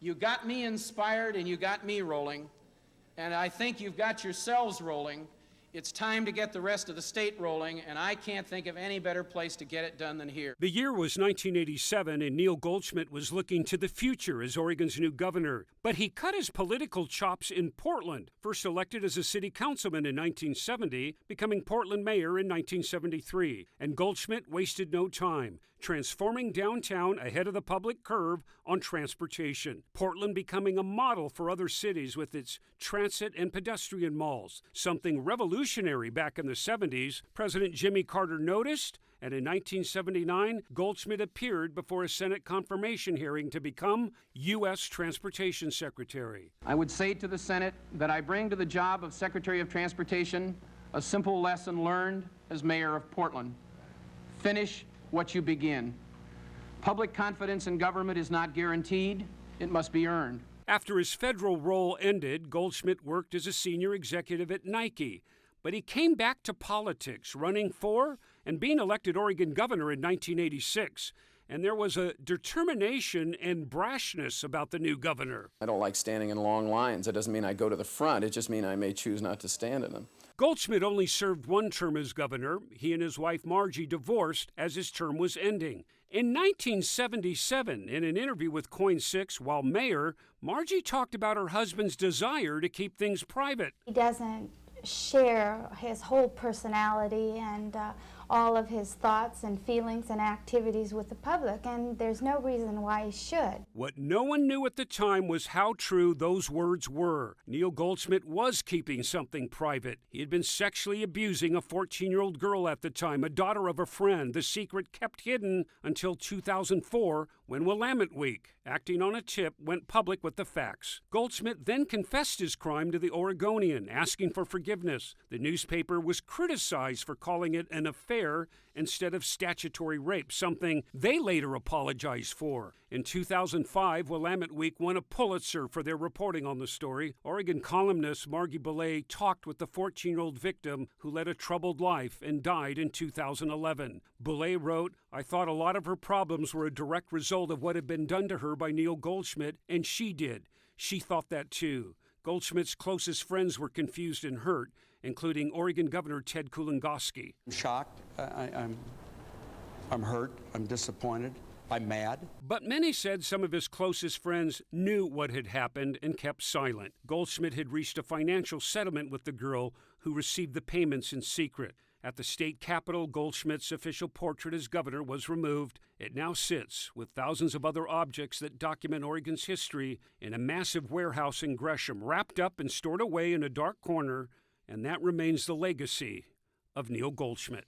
You got me inspired and you got me rolling, and I think you've got yourselves rolling. It's time to get the rest of the state rolling, and I can't think of any better place to get it done than here. The year was 1987, and Neil Goldschmidt was looking to the future as Oregon's new governor. But he cut his political chops in Portland, first elected as a city councilman in 1970, becoming Portland mayor in 1973. And Goldschmidt wasted no time, transforming downtown ahead of the public curve on transportation. Portland becoming a model for other cities with its transit and pedestrian malls, something revolutionary back in the 70s. President Jimmy Carter noticed, and in 1979, Goldschmidt appeared before a Senate confirmation hearing to become U.S. Transportation Secretary. I would say to the Senate that I bring to the job of Secretary of Transportation a simple lesson learned as mayor of Portland. Finish what you begin. Public confidence in government is not guaranteed. It must be earned. After his federal role ended, Goldschmidt worked as a senior executive at Nike. But he came back to politics, running for and being elected Oregon governor in 1986. And there was a determination and brashness about the new governor. I don't like standing in long lines. That doesn't mean I go to the front. It just means I may choose not to stand in them. Goldschmidt only served one term as governor. He and his wife Margie divorced as his term was ending. In 1977, in an interview with KOIN 6 while mayor, Margie talked about her husband's desire to keep things private. He doesn't share his whole personality and all of his thoughts and feelings and activities with the public, and there's no reason why he should. What no one knew at the time was how true those words were. Neil Goldschmidt was keeping something private. He had been sexually abusing a 14-year-old girl at the time, a daughter of a friend, the secret kept hidden until 2004 when Willamette Week, acting on a tip, went public with the facts. Goldschmidt then confessed his crime to the Oregonian, asking for forgiveness. The newspaper was criticized for calling it an affair instead of statutory rape, something they later apologized for. In 2005, Willamette Week won a Pulitzer for their reporting on the story. Oregon columnist Margie Boulay talked with the 14-year-old victim who led a troubled life and died in 2011. Boulay wrote, "I thought a lot of her problems were a direct result of what had been done to her by Neil Goldschmidt, and she did. She thought that too." Goldschmidt's closest friends were confused and hurt, including Oregon Governor Ted Kulongoski. I'm shocked. I'm hurt. I'm disappointed. I'm mad. But many said some of his closest friends knew what had happened and kept silent. Goldschmidt had reached a financial settlement with the girl who received the payments in secret. At the state capitol, Goldschmidt's official portrait as governor was removed. It now sits, with thousands of other objects that document Oregon's history, in a massive warehouse in Gresham, wrapped up and stored away in a dark corner, and that remains the legacy of Neil Goldschmidt.